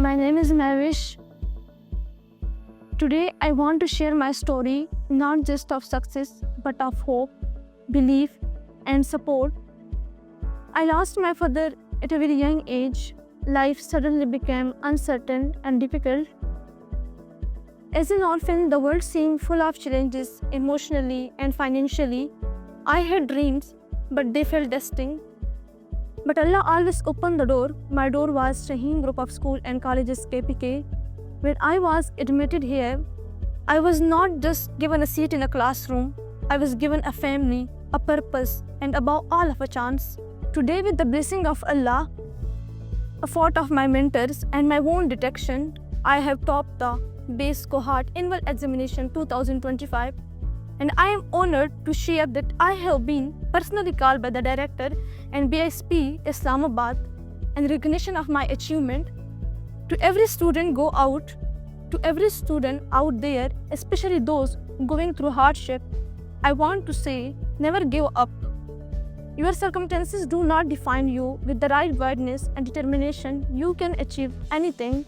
My name is Mavish. Today I want to share my story, not just of success, but of hope, belief, and support. I lost my father at a very young age. Life suddenly became uncertain and difficult. As an orphan, the world seemed full of challenges emotionally and financially. I had dreams, but they felt destined. But Allah always opened the door. My door was Shaheen Group of School and Colleges KPK. When I was admitted here, I was not just given a seat in a classroom, I was given a family, a purpose, and above all of a chance. Today, with the blessing of Allah, effort of my mentors, and my own detection, I have topped the base cohort annual examination 2025, and I am honored to share that I have been personally called by the director and BSP Islamabad in recognition of my achievement. To every student out there, especially those going through hardship, I want to say, never give up. Your circumstances do not define you. With the right guidance and determination, you can achieve anything.